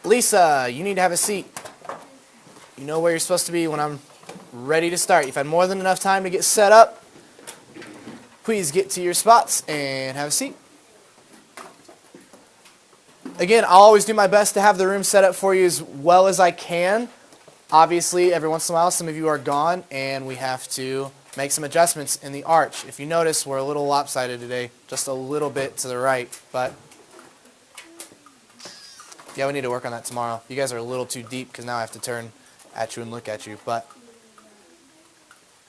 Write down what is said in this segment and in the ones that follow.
Lisa, you need to have a seat. You know where you're supposed to be when I'm ready to start. You've had more than enough time to get set up. Please get to your spots and have a seat. Again, I'll always do my best to have the room set up for you as well as I can. Obviously, every once in a while, some of you are gone, and we have to make some adjustments in the arch. If you notice, we're a little lopsided today, just a little bit to the right, but yeah, we need to work on that tomorrow. You guys are a little too deep because now I have to turn at you and look at you, but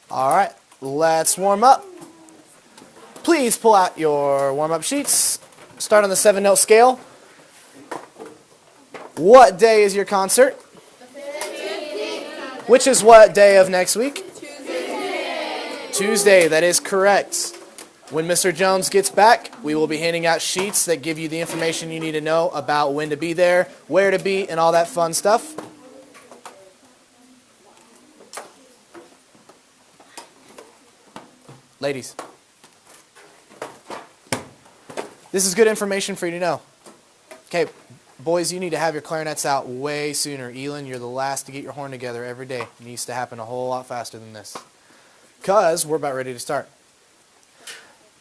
all right, let's warm up. Please pull out your warm-up sheets. Start on the 7-note scale. What day is your concert? Which is what day of next week? Tuesday, that is correct. When Mr. Jones gets back, we will be handing out sheets that give you the information you need to know about when to be there, where to be, and all that fun stuff. Ladies, this is good information for you to know. Okay, boys, you need to have your clarinets out way sooner. Elin, you're the last to get your horn together every day. It needs to happen a whole lot faster than this, because we're about ready to start.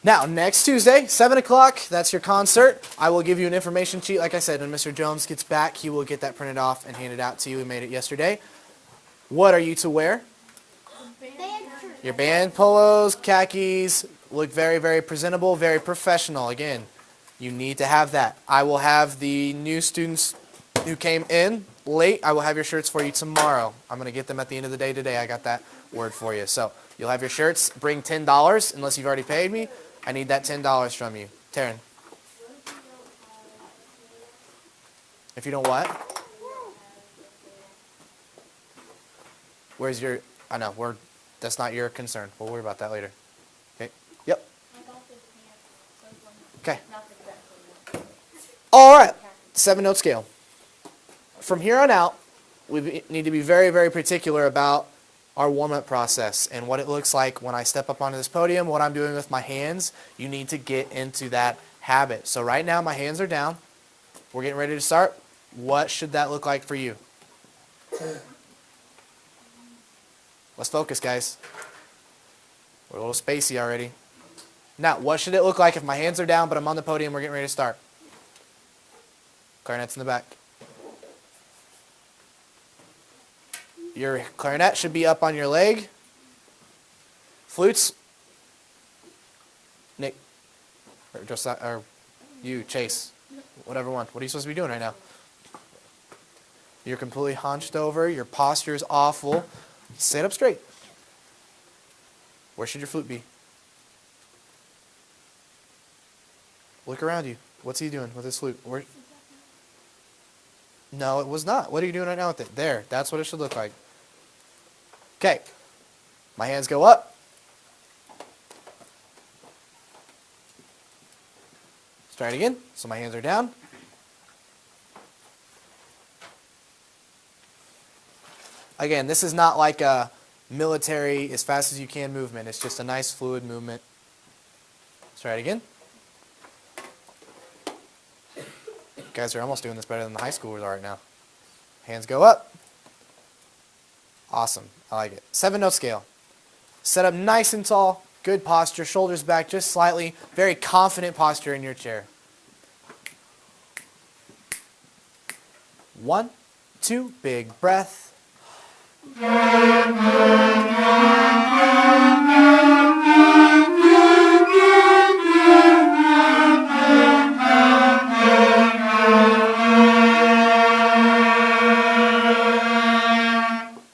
Now, next Tuesday, 7 o'clock, that's your concert. I will give you an information sheet. Like I said, when Mr. Jones gets back, he will get that printed off and handed out to you. We made it yesterday. What are you to wear? Your band polos, khakis, look very, very presentable, very professional. Again, you need to have that. I will have the new students who came in late, I will have your shirts for you tomorrow. I'm going to get them at the end of the day today. I got that word for you. So you'll have your shirts. Bring $10 unless you've already paid me. I need that $10 from you. Taryn. If you don't what? Where's your... I know, that's not your concern. We'll worry about that later. Okay? Yep. Okay. All right. 7-note scale. From here on out, we need to be very, very particular about our warm-up process and what it looks like when I step up onto this podium, what I'm doing with my hands. You need to get into that habit. So right now, my hands are down. We're getting ready to start. What should that look like for you? Let's focus, guys. We're a little spacey already. Now, what should it look like if my hands are down, but I'm on the podium, we're getting ready to start? Clarinet's in the back. Your clarinet should be up on your leg. Flutes. Nick. Or you, Chase. Whatever one. What are you supposed to be doing right now? You're completely hunched over. Your posture is awful. Sit up straight. Where should your flute be? Look around you. What's he doing with his flute? No, it was not. What are you doing right now with it? There. That's what it should look like. Okay. My hands go up. Let's try it again. So my hands are down. Again, this is not like a military as fast as you can movement. It's just a nice fluid movement. Let's try it again. You guys are almost doing this better than the high schoolers are right now. Hands go up. Awesome. I like it. 7-note scale. Set up nice and tall. Good posture. Shoulders back just slightly. Very confident posture in your chair. 1, 2, big breath.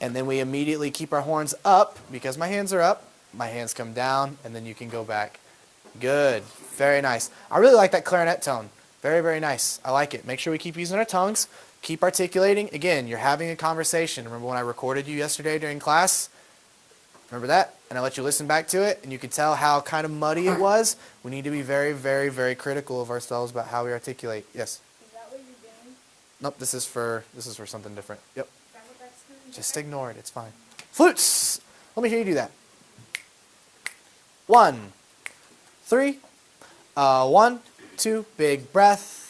And then we immediately keep our horns up because my hands are up. My hands come down, and then you can go back. Good. Very nice. I really like that clarinet tone. Very, very nice. I like it. Make sure we keep using our tongues. Keep articulating. Again, you're having a conversation. Remember when I recorded you yesterday during class? Remember that? And I let you listen back to it, and you could tell how kind of muddy it was. We need to be very, very, very critical of ourselves about how we articulate. Yes? Is that what you're doing? Nope, this is for something different. Yep. Is that what that's doing? Just ignore it. It's fine. Flutes! Let me hear you do that. 1, 3. 1, 2, big breath.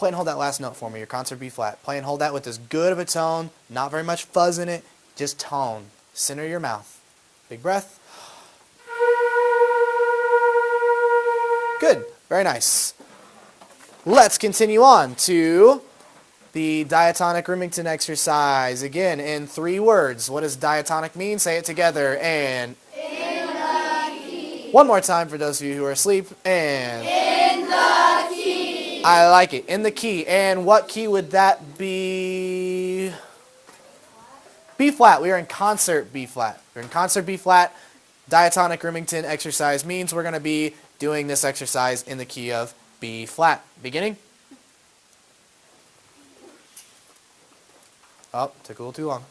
play and hold that last note for me, your concert B flat. Play and hold that with as good of a tone, not very much fuzz in it, just tone. Center your mouth. Big breath. Good, very nice. Let's continue on to the diatonic Remington exercise. Again, in 3 words. What does diatonic mean? Say it together. And in the key. One more time for those of you who are asleep. And in the key. I like it. In the key. And what key would that be? B flat. We are in concert B flat. We're in concert B flat. Diatonic Remington exercise means we're going to be doing this exercise in the key of B flat. Beginning. Oh, took a little too long.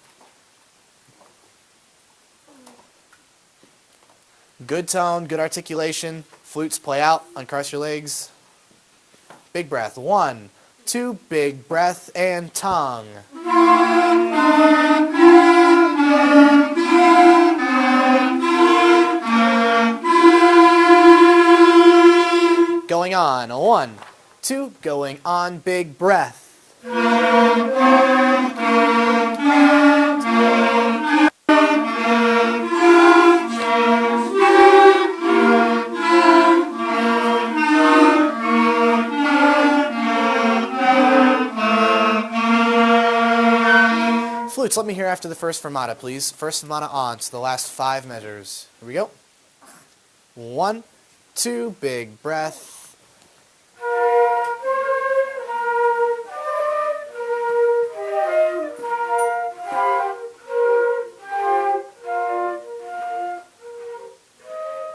Good tone, good articulation. Flutes play out, uncross your legs. Big breath. 1, 2, big breath, and tongue. Going on. 1, 2, going on, big breath. Flutes, let me hear after the first fermata, please. First fermata on, so the last 5 measures. Here we go. 1, 2, big breath.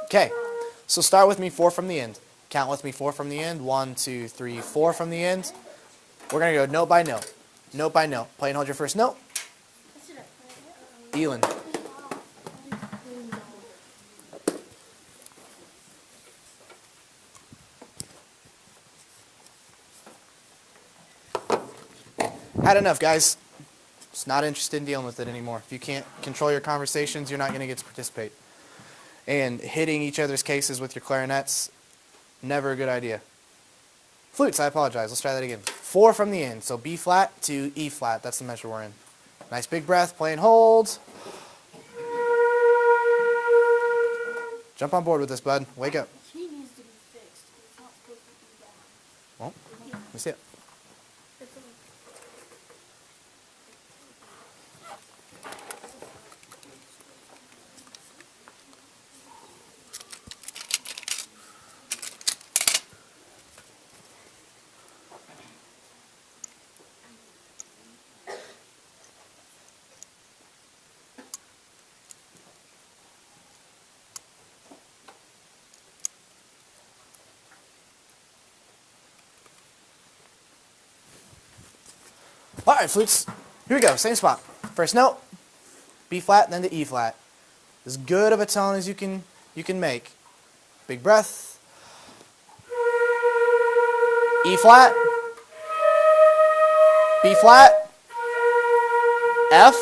Okay, so start with me 4 from the end. Count with me 4 from the end. 1, 2, 3, 4 from the end. We're going to go note by note. Note by note. Play and hold your first note. Elin. Had enough, guys. Just not interested in dealing with it anymore. If you can't control your conversations, you're not going to get to participate. And hitting each other's cases with your clarinets, never a good idea. Flutes, I apologize. Let's try that again. 4 from the end. So B flat to E flat. That's the measure we're in. Nice big breath. Play and hold. Jump on board with this, bud. Wake up. The key needs to be fixed. It's not supposed to be down. Well, let me see it. All right, flutes. Here we go. Same spot. First note, B flat, then to E flat. As good of a tone as you can make. Big breath. E flat. B flat. F.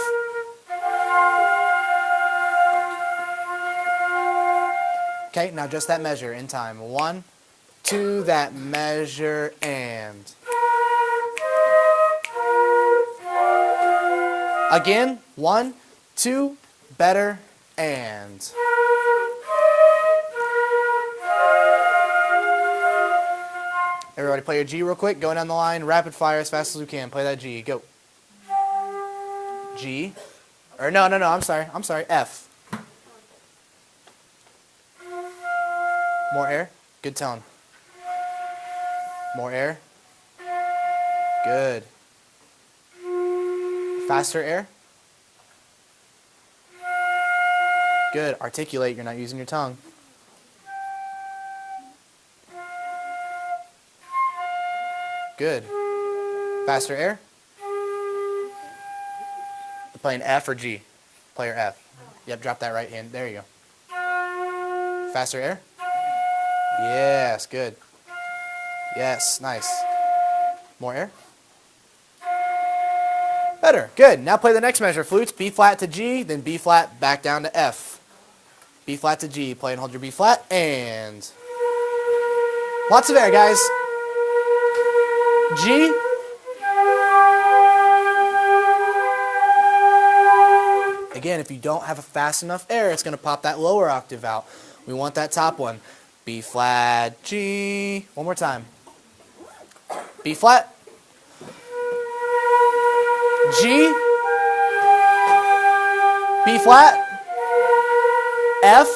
Okay, now just that measure in time. 1, 2, that measure, and again, 1, 2, better, and everybody play your G real quick. Going down the line, rapid fire as fast as we can. Play that G. Go. G. Or no, I'm sorry. F. More air. Good tone. More air. Good. Faster air. Good. Articulate. You're not using your tongue. Good. Faster air. You're playing F or G? Player F. Yep, drop that right hand. There you go. Faster air. Yes, good. Yes, nice. More air. Better. Good. Now play the next measure. Flutes, B flat to G, then B flat back down to F. B flat to G. Play and hold your B flat, and lots of air, guys. G. Again, if you don't have a fast enough air, it's going to pop that lower octave out. We want that top one. B flat, G. One more time. B flat, G, B flat, F.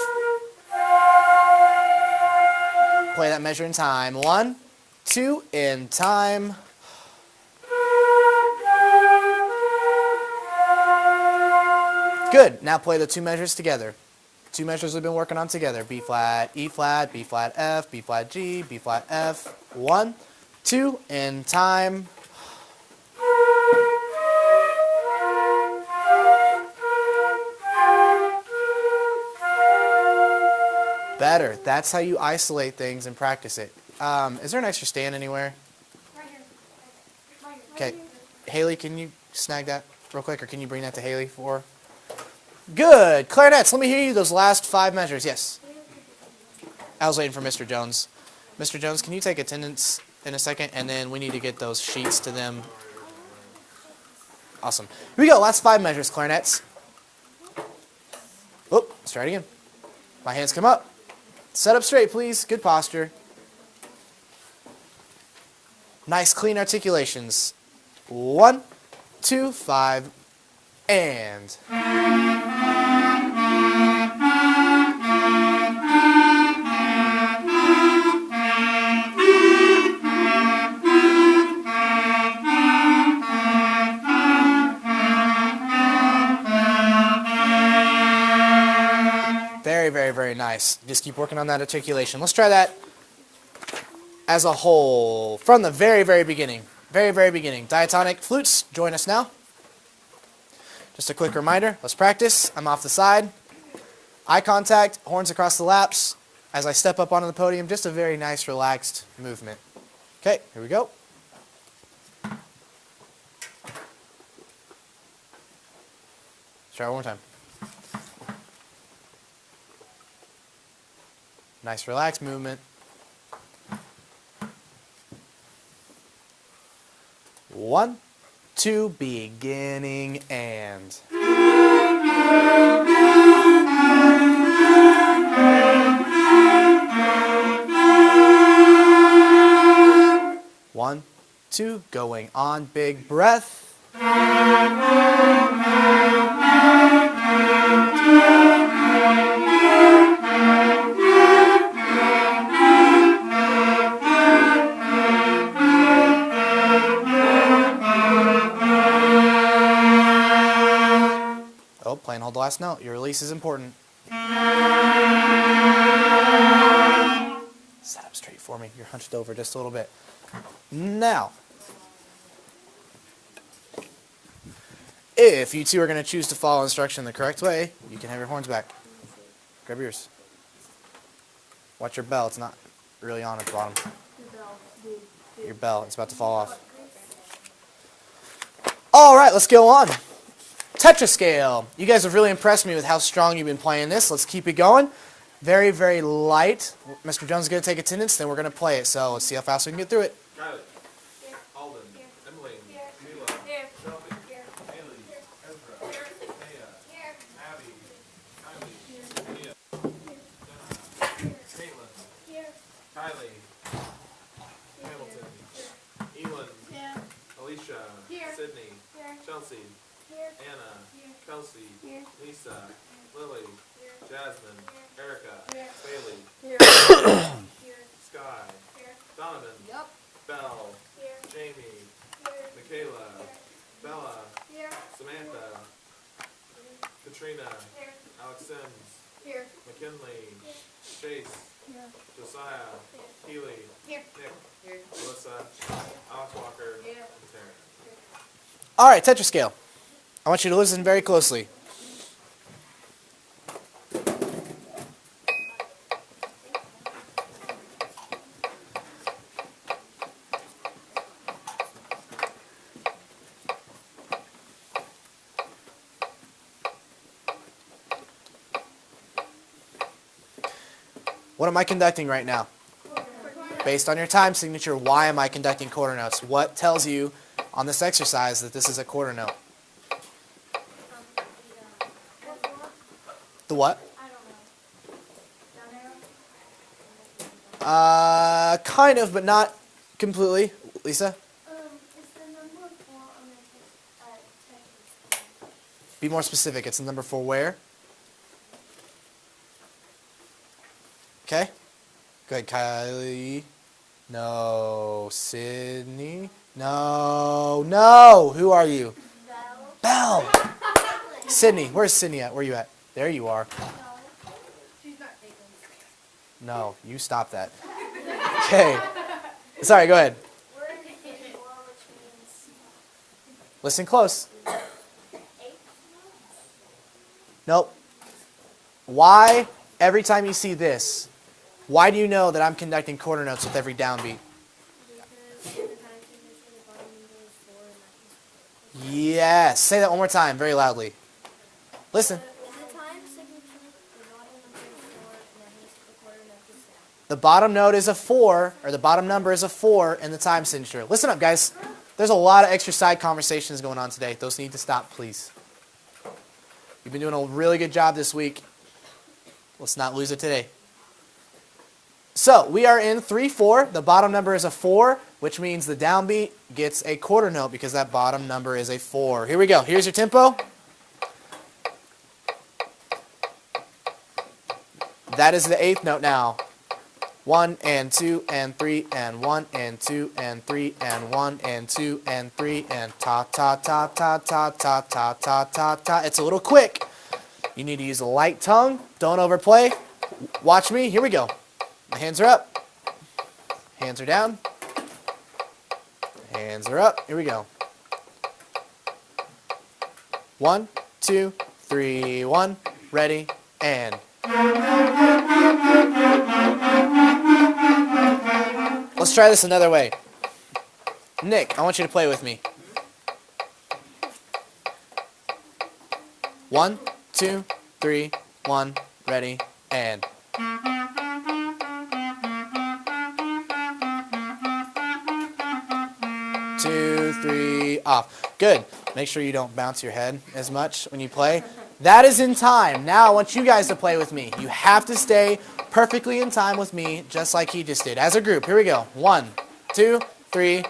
Play that measure in time. 1, 2, in time. Good. Now play the two measures together. Two measures we've been working on together. B flat, E flat, B flat, F, B flat, G, B flat, F. 1, 2, in time. Better. That's how you isolate things and practice it. Is there an extra stand anywhere? Right here. Right here. Okay. Haley, can you snag that real quick, or can you bring that to Haley for? Good. Clarinets, let me hear you those last 5 measures. Yes. I was waiting for Mr. Jones. Mr. Jones, can you take attendance in a second, and then we need to get those sheets to them. Awesome. Here we go. Last 5 measures, clarinets. Oh, let's try it again. My hands come up. Set up straight, please. Good posture. Nice, clean articulations. 1, 2, 5, and. Very, very, very nice. Just keep working on that articulation. Let's try that as a whole from the very, very beginning. Very, very beginning. Diatonic flutes, join us now. Just a quick reminder, let's practice. I'm off the side. Eye contact, horns across the laps. As I step up onto the podium, just a very nice, relaxed movement. Okay, here we go. Let's try it one more time. Nice, relaxed movement. 1, 2, beginning, and. One, 2, going on, big breath. Oh, play and hold the last note. Your release is important. Set up straight for me. You're hunched over just a little bit. Now, if you two are going to choose to follow instruction the correct way, you can have your horns back. Grab yours. Watch your bell. It's not really on at the bottom. Your bell. It's about to fall off. All right, let's go on. Tetrascale. You guys have really impressed me with how strong you've been playing this. Let's keep it going. Very, very light. Mr. Jones is going to take attendance, then we're going to play it. So let's see how fast we can get through it. Kylie, Alden, Emily, Sheila, Shelby, Haley, Ezra, Maya, Abby, Kylie, Mia, Caitlin, Kylie, Hamilton, Elin, Alicia, Sydney, Chelsea, Anna, Kelsey, Lisa, Lily, Jasmine, Erica, Bailey, Sky, Donovan, Belle, Jamie, Michaela, Bella, Samantha, Katrina, Alex Sims, McKinley, Chase, Josiah, Keely, Nick, Melissa, Alex Walker, and Terrence. All right, tetrascale. I want you to listen very closely. What am I conducting right now? Based on your time signature, why am I conducting quarter notes? What tells you on this exercise that this is a quarter note? The what? I don't know. Down arrow? Kind of, but not completely. Lisa? It's the number 4 on the text. Be more specific. It's the number 4 where? Okay. Go ahead, Kylie. No. Sydney? No. No. Who are you? Bell. Belle. Sydney. Where's Sydney at? Where are you at? There you are. She's not taking. No. You stop that. Okay. Sorry, go ahead. We're in 4, which means Listen close. 8. Nope. Why, every time you see this, why do you know that I'm conducting quarter notes with every downbeat? Because the time signature, the bottom number is 4, and that is Yes. Say that one more time, very loudly. Listen. the time signature, the bottom number is 4, and that means the quarter note is down. The bottom note is a 4, or the bottom number is a 4 in the time signature. Listen up, guys. There's a lot of extra side conversations going on today. Those need to stop, please. You've been doing a really good job this week. Let's not lose it today. So, we are in 3/4. The bottom number is a 4, which means the downbeat gets a quarter note because that bottom number is a 4. Here we go. Here's your tempo. That is the 8th note now. 1 and 2 and 3 and 1 and 2 and 3 and 1 and 2 and 3 and ta ta ta ta ta ta ta ta ta ta. It's a little quick. You need to use a light tongue. Don't overplay. Watch me. Here we go. My hands are up. Hands are down. Hands are up. Here we go. 1, 2, 3, 1. Ready, and. Let's try this another way. Nick, I want you to play with me. 1, 2, 3, 1. Ready, and. 2, 3, off. Good. Make sure you don't bounce your head as much when you play. That is in time. Now I want you guys to play with me. You have to stay perfectly in time with me, just like he just did. As a group, here we go. 1, 2, 3.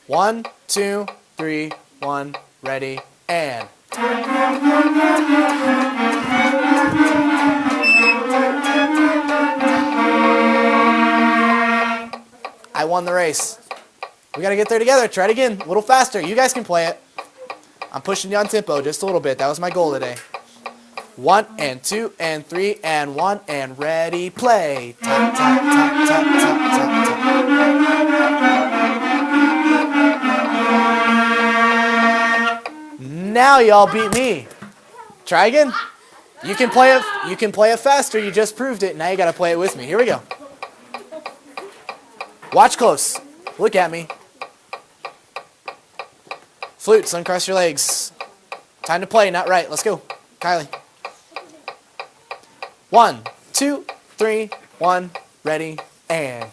1, 2, 3, 1. Ready, and. I won the race. We got to get there together. Try it again. A little faster. You guys can play it. I'm pushing you on tempo just a little bit. That was my goal today. 1 and 2 and 3 and 1 and ready, play. Tap, tap, tap, tap, tap, tap, tap. Now y'all beat me. Try again. You can play it. You can play it faster. You just proved it. Now you got to play it with me. Here we go. Watch close. Look at me. Flutes, uncross your legs. Time to play, not right. Let's go. Kylie. 1, 2, 3, 1. Ready, and.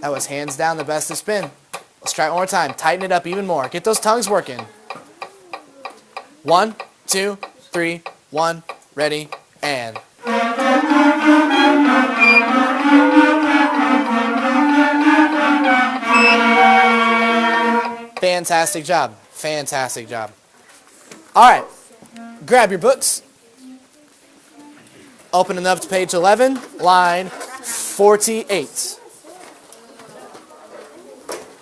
That was hands down the best to spin. Let's try it one more time. Tighten it up even more. Get those tongues working. 1, 2, 3, 1. Ready, and. Fantastic job. Fantastic job. All right. Grab your books. Open them up to page 11, line 48.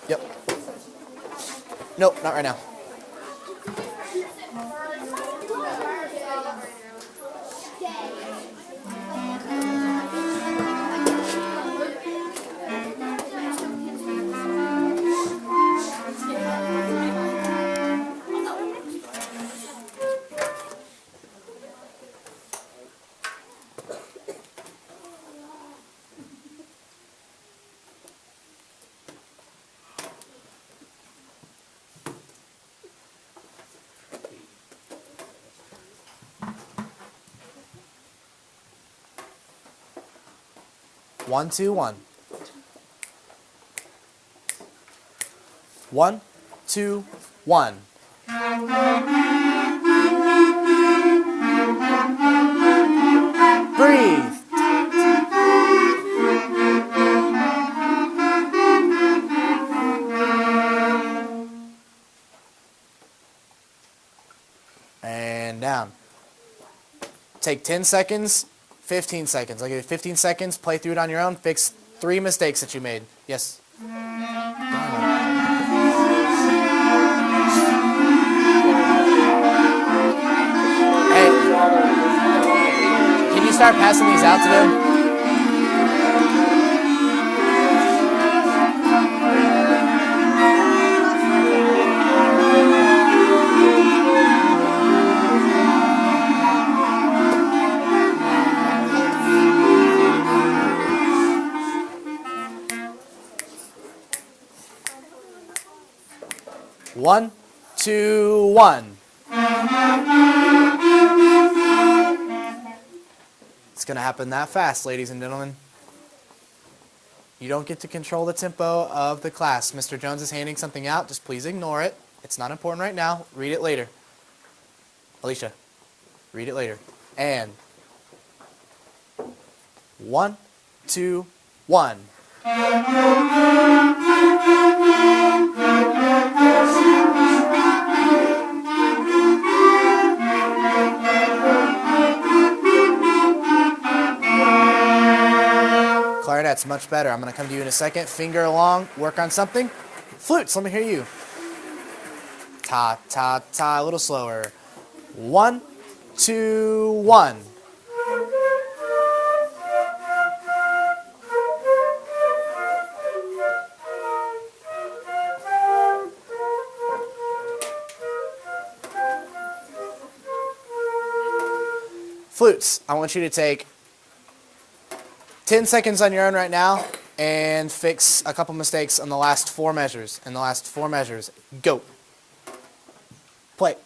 Yep. Nope, not right now. 1, 2, 1. 1, 2, 1. Breathe. And down. Take 10 seconds, 15 seconds. I'll give you 15 seconds. Play through it on your own. Fix 3 mistakes that you made. Yes. Hey, can you start passing these out to them? One, two, one. It's going to happen that fast, ladies and gentlemen. You don't get to control the tempo of the class. Mr. Jones is handing something out. Just please ignore it. It's not important right now. Read it later. Alicia, read it later. And 1, 2, 1. Clarinet's much better. I'm going to come to you in a second. Finger along, work on something. Flutes, let me hear you. Ta, ta, ta, a little slower. 1, 2, 1. Flutes, I want you to take 10 seconds on your own right now and fix a couple mistakes on the last 4 measures. In the last 4 measures, go. Play.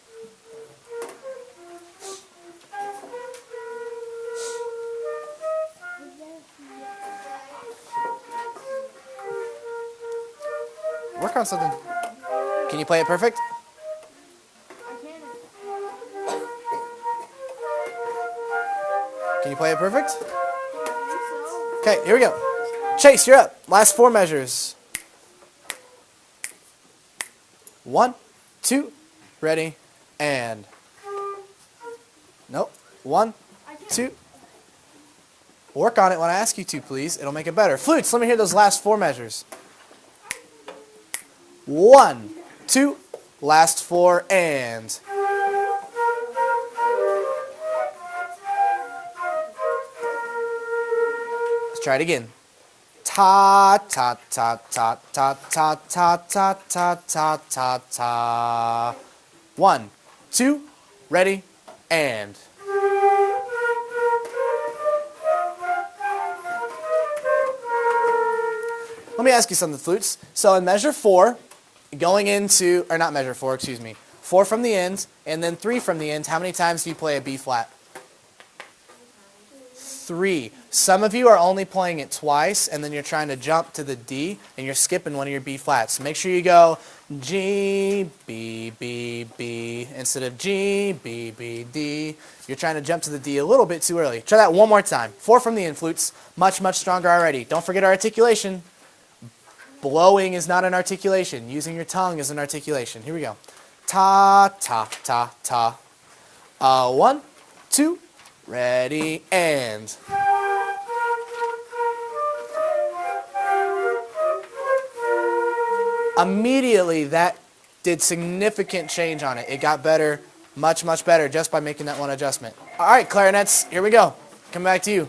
Work on something. Can you play it perfect? Can you play it perfect? Okay, here we go. Chase, you're up. Last 4 measures. 1, 2, ready, and. Nope. 1, 2. Work on it when I ask you to, please. It'll make it better. Flutes, let me hear those last 4 measures. 1, 2, last 4, and. Try it again. Ta ta ta ta ta ta ta ta ta ta ta ta. 1, 2, ready, and. Let me ask you something, flutes. So in measure 4, going into, or not measure 4, excuse me, 4 from the end, and then 3 from the end, how many times do you play a B flat? 3. Some of you are only playing it twice, and then you're trying to jump to the D, and you're skipping one of your B flats. So make sure you go G, B, B, B, instead of G, B, B, D. You're trying to jump to the D a little bit too early. Try that one more time. 4 from the end, flutes. Much, much stronger already. Don't forget our articulation. Blowing is not an articulation. Using your tongue is an articulation. Here we go. Ta, ta, ta, ta. 1, 2, ready, and. Immediately, that did significant change on it. It got better, much, much better, just by making that one adjustment. All right, clarinets, here we go. Come back to you.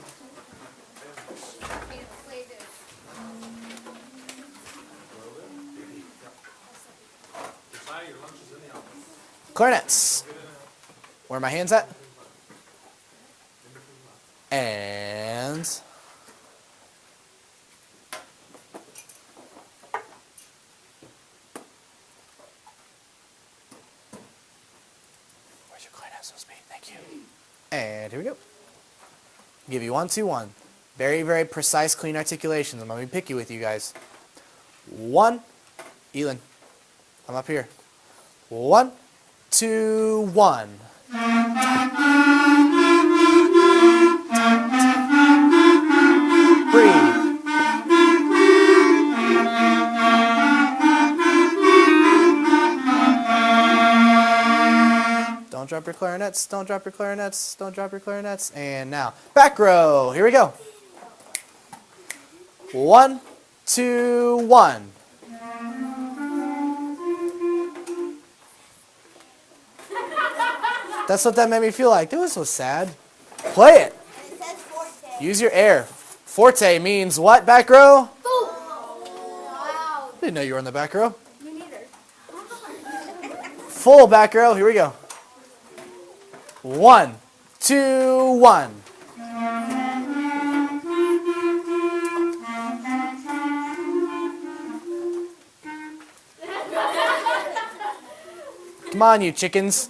Clarinets. Where are my hands at? And. Where's your clarinet supposed to be? Thank you. And here we go. Give you 1, 2, 1. Very, very precise, clean articulations. I'm going to be picky with you guys. 1, Elin, I'm up here. 1, 2, 1. Breathe. Don't drop your clarinets, don't drop your clarinets, don't drop your clarinets. And now, back row. Here we go. 1, 2, 1. That's what that made me feel like. That was so sad. Play it. Use your air. Forte means what, back row? Didn't know you were in the back row. Me neither. Full back row. Here we go. 1, 2, 1. Come on, you chickens.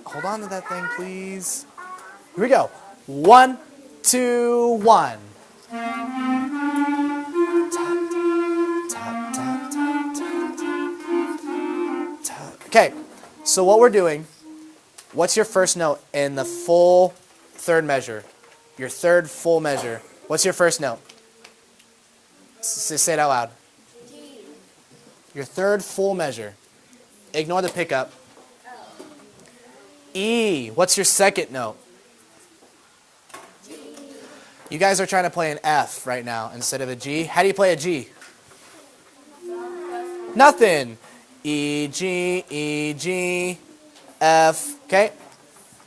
Hold on to that thing, please. Here we go. 1, 2, 1. Okay, so what we're doing, what's your first note in the full third measure? Your third full measure. What's your first note? Say it out loud. G. Your third full measure. Ignore the pickup. E. What's your second note? G. You guys are trying to play an F right now instead of a G. How do you play a G? Nothing. E, G, F. Okay?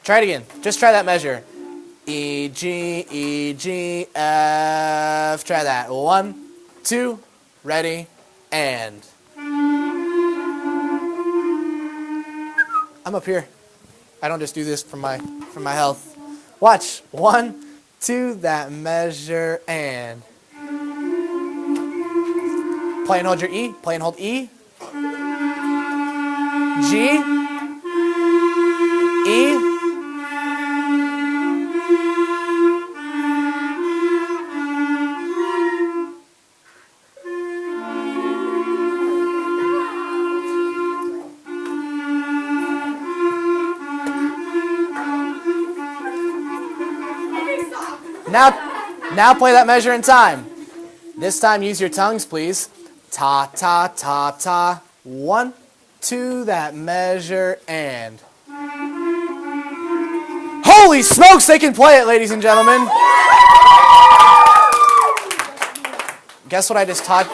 Try it again. Just try that measure. E, G, F. Try that. 1, 2, ready, and. I'm up here. I don't just do this for my health. Watch. 1, 2, that measure, and. Play and hold your E. Play and hold E. G. E. Now play that measure in time. This time use your tongues, please. Ta, ta, ta, ta. 1, 2, that measure, and. Holy smokes, they can play it, ladies and gentlemen. Guess what I just taught?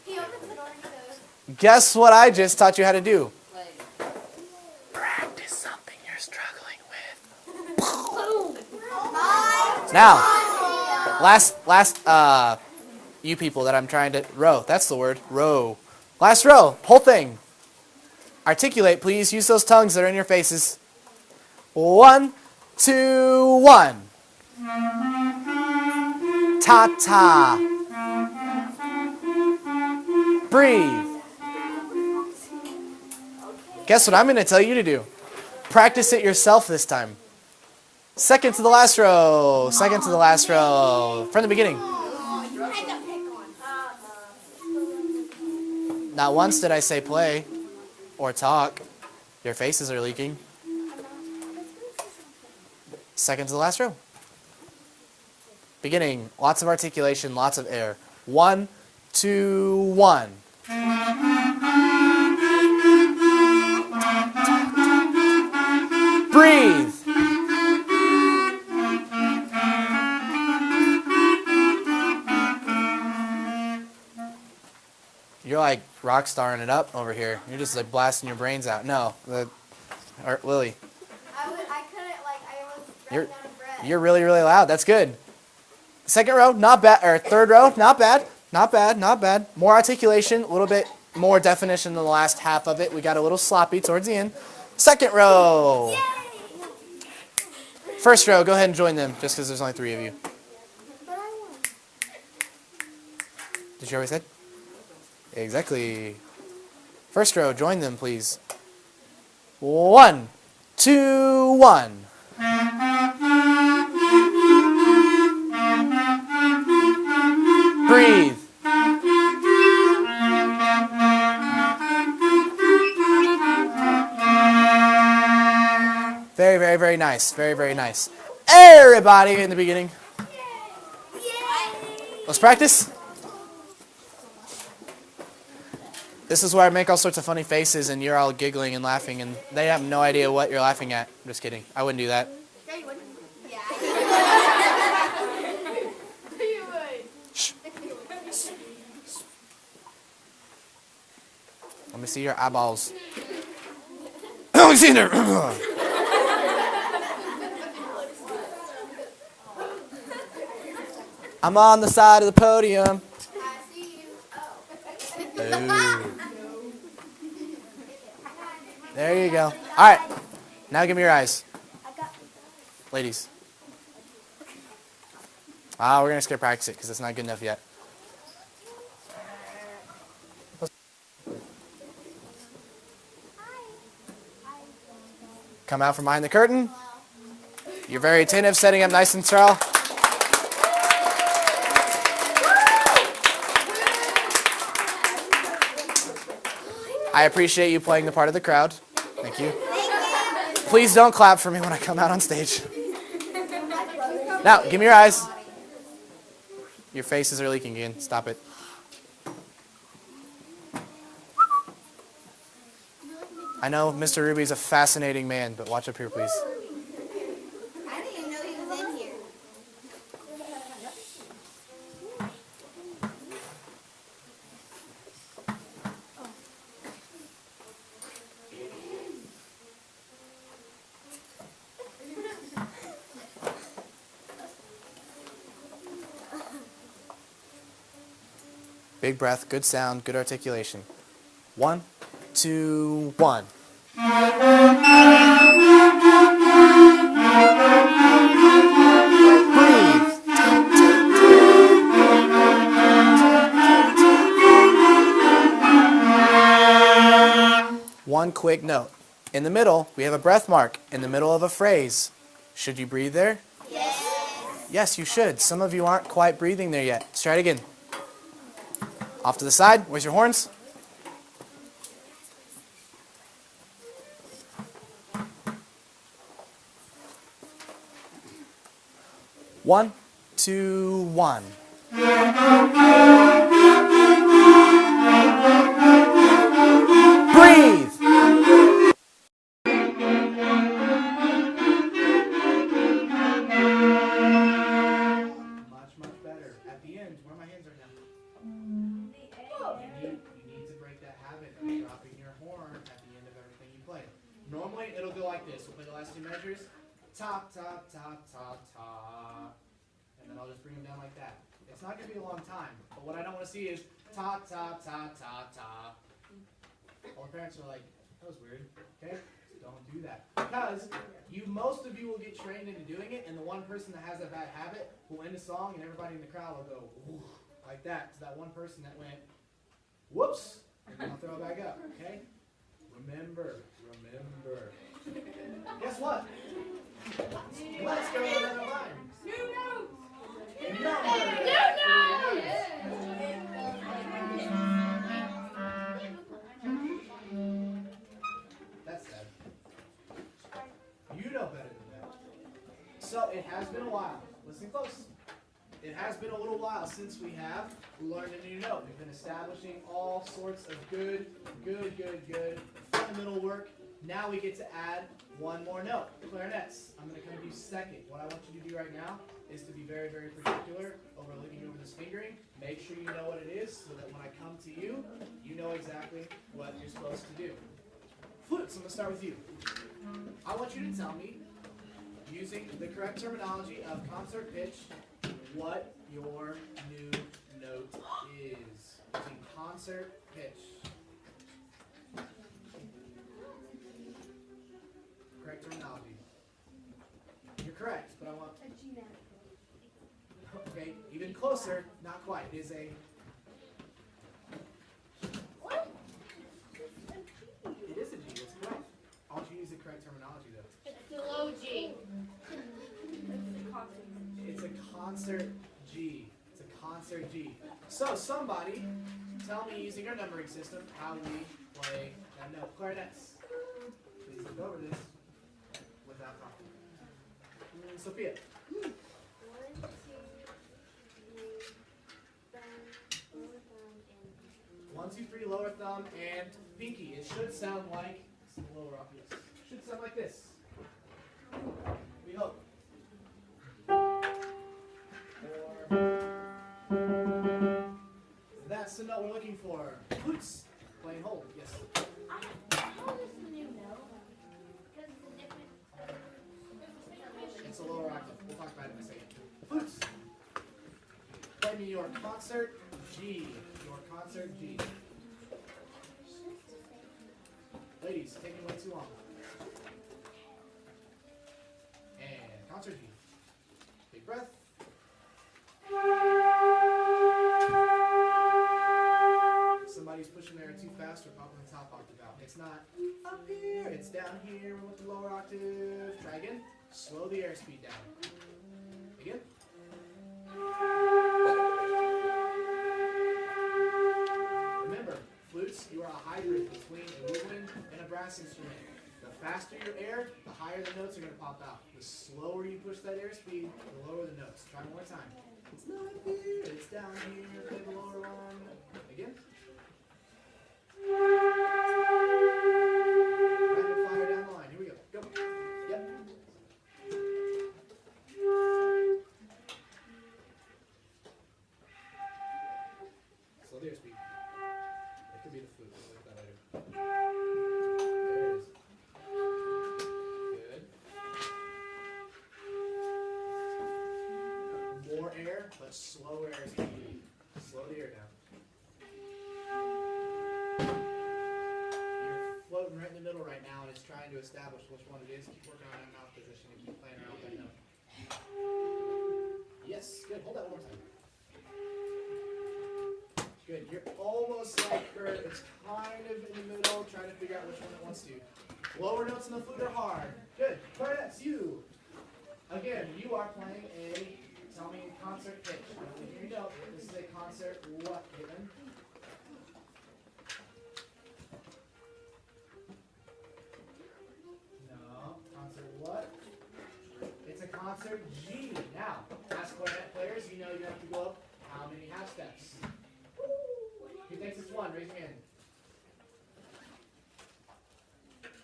He opens the door and goes. Guess what I just taught you how to do? Practice something you're struggling with. Now, last, you people that I'm trying to, row, that's the word, row. Last row, whole thing. Articulate, please. Use those tongues that are in your faces. 1, 2, 1. Ta-ta. Breathe. Guess what I'm going to tell you to do? Practice it yourself this time. Second to the last row. Second to the last row. From the beginning. Not once did I say play or talk. Your faces are leaking. Second to the last row. Beginning. Lots of articulation, lots of air. 1, 2, 1. Breathe. You're like rock starring it up over here. You're just like blasting your brains out. No, or Lily. I couldn't, like, I was running out of breath. You're really, really loud. That's good. Second row, not bad. Or third row, not bad. Not bad, not bad. More articulation, a little bit more definition than the last half of it. We got a little sloppy towards the end. Second row. Yay! First row, go ahead and join them, just because there's only 3 of you. But I won. Did you already say? Exactly. First row, join them, please. 1, 2, 1. very nice. Very, very nice. Everybody in the beginning. Let's practice. This is where I make all sorts of funny faces and you're all giggling and laughing and they have no idea what you're laughing at. I'm just kidding. I wouldn't do that. Yeah, you would. Yeah. You would. Let me see your eyeballs. Let me see there. I'm on the side of the podium. I see you. Oh. Ooh. There you go. All right. Now give me your eyes. Ladies. We're going to skip practice it because it's not good enough yet. Come out from behind the curtain. You're very attentive, setting up nice and tall. I appreciate you playing the part of the crowd. Thank you. Please don't clap for me when I come out on stage. Now, give me your eyes. Your faces are leaking again. Stop it. I know Mr. Ruby's a fascinating man, but watch up here, please. I didn't even know he was in here. Big breath, good sound, good articulation. 1, 2, 1. Breathe. One quick note. In the middle, we have a breath mark in the middle of a phrase. Should you breathe there? Yes. Yes, you should. Some of you aren't quite breathing there yet. Let's try it again. Off to the side. Where's your horns? One, 2, 1. Breathe. Much better. At the end, where are my hands right now? You need to break that habit of dropping your horn at the end of everything you play. Normally, it'll go like this. We'll play the last 2 measures. Top, top, top, top, top. And then I'll just bring them down like that. It's not going to be a long time. But what I don't want to see is top, top, top, top, top. All the parents are like, that was weird. Okay? Don't do that. Because most of you will get trained into doing it, and the one person that has a bad habit will end a song, and everybody in the crowd will go, ooh, like that, to that one person that went, whoops, and then I'll throw it back up, okay? Remember. Guess what? Let's go to another line. New notes! That's sad. You know better than that. So it has been a while. Listen close. It has been a little while since we have learned a new note. We've been establishing all sorts of good fundamental work. Now we get to add one more note. Clarinets. I'm going to come to you second. What I want you to do right now is to be very particular over looking over this fingering. Make sure you know what it is so that when I come to you, you know exactly what you're supposed to do. Flutes. I'm going to start with you. I want you to tell me, using the correct terminology of concert pitch, what your new note is. Using concert pitch. Correct terminology. You're correct, but I want... A G major. Okay, even closer, not quite. It is a... What? It is a G, that's correct. I want you to use the correct terminology, though. It's a low G. It's a concert G. It's a concert G. So, somebody, tell me using our numbering system how we play that note. Clarinets. Please look over this without talking. Sophia. 1, 2, 3, lower thumb, and 1, 2, 3, lower thumb and pinky. It should sound like lower off this. Should sound like this. We hope. That's the note we're looking for. Boots. Playing hold. Yes. how is the new note? Because it's a different. It's a lower octave. We'll talk about it in a second. Flutes. Play me your concert G. Your concert G. Ladies, taking way too long. And concert G. Big breath. Somebody's pushing there too fast or popping the top octave out. It's not up here, it's down here with the lower octave. Try again. Slow the airspeed down. Again. Remember, flutes, you are a hybrid between a woodwind and a brass instrument. The faster your air, the higher the notes are going to pop out. The slower you push that airspeed, the lower the notes. Try one more time. It's not up here, it's down here. Play the lower one. Again. Rapid fire down the line. Here we go. Go. Yep. Slow the airspeed. That could be the flute. We'll look at that later. There it is. Good. More air, but slower airspeed. Slow the air down. Floating right in the middle right now, and it's trying to establish which one it is. Keep working on that mouth position and keep playing around with that note. Yes, good. Hold that one more time. Good. You're almost like her. It's kind of in the middle. Trying to figure out which one it wants to. Lower notes in the flute are hard. Good. Clarinets, you. Again, you are playing a, tell me, concert pitch. Here you go. This is a concert what given? Concert what? It's a concert G. Now, as clarinet players, you know you have to go up how many half steps? Who thinks it's one? Raise your hand.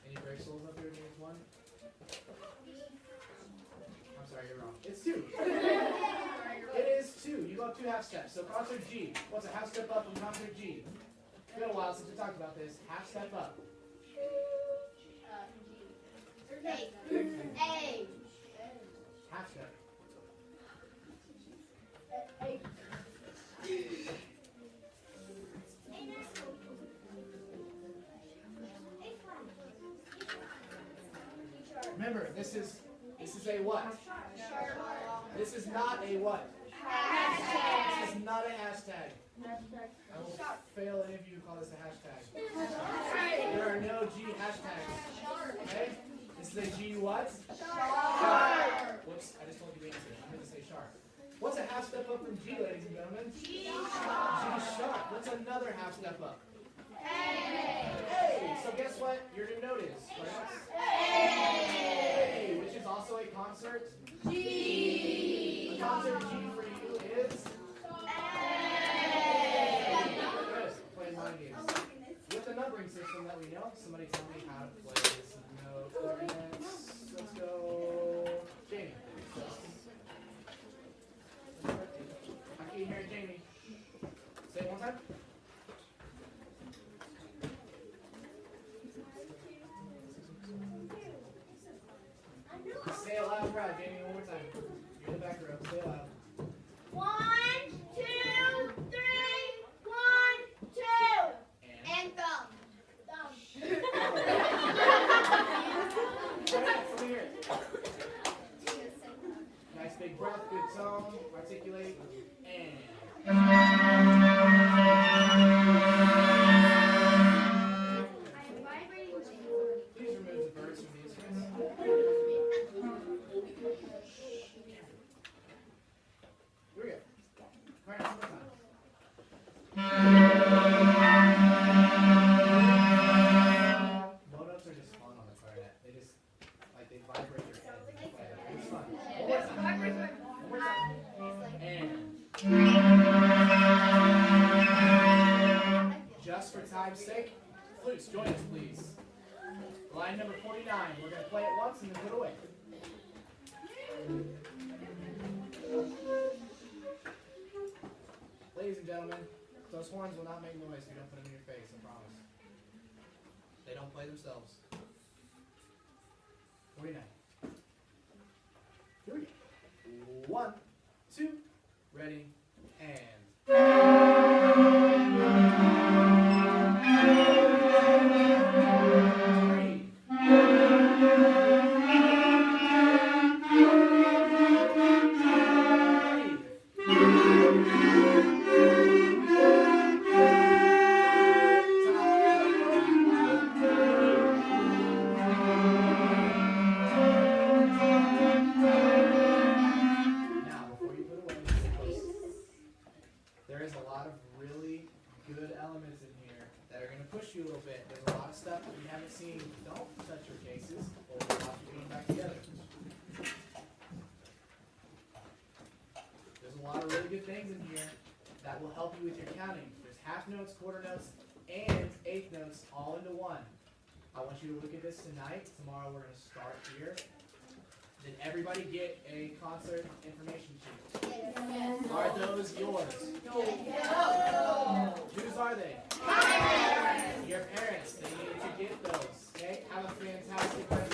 Any brave souls up here who think it's one? I'm sorry, you're wrong. It's two. It is two. You go up 2 half steps. So concert G. What's a half step up from concert G? It's been a while since we talked about this. Half step up. A. Half step. Remember, this is a what? This is not a what? Hashtag. This is not a hashtag. I will fail any of you who call this a hashtag. There are no G hashtags. Okay? This is a G what? Sharp. Whoops, I just told you the answer. I'm going to say sharp. What's a half step up from G, ladies and gentlemen? G sharp. G sharp. What's another half step up? A. A. So guess what your new note is? A. Which is also a concert G. A concert G for you is A. Good. Playing mind games. With the numbering system that we know, somebody tell me how to play this note. Clarinets. Let's go. Jamie. I can't hear Jamie. Say it one time. Say it loud and proud, Jamie, one more time. You're in the back row. Say it loud. 1, 2, 3, 1, 2. And thumb. Thumb. Over here. Nice big breath, good tone, articulate, and. Please remove the birds from the instruments. Here we go. Clarinet, one more time. Low notes are just fun on the clarinet. They just, like, they vibrate your head. It's fun. Hold Just for time's sake, flutes, join us, please. Line number 49. We're going to play it once and then put it away. Ladies and gentlemen, those horns will not make noise if you don't put them in your face, I promise. They don't play themselves. 49. Here we go. 1, 2, ready, and... There is a lot of really good elements in here that are going to push you a little bit. There's a lot of stuff that we haven't seen. Don't touch your cases, or we'll have to put them back together. There's a lot of really good things in here that will help you with your counting. There's half notes, quarter notes, and eighth notes all into one. I want you to look at this tonight. Tomorrow we're going to start here. Did everybody get a concert information sheet? Yes. Are those yours? No. Whose are they? Your parents. They need to get those. Okay? Have a fantastic rest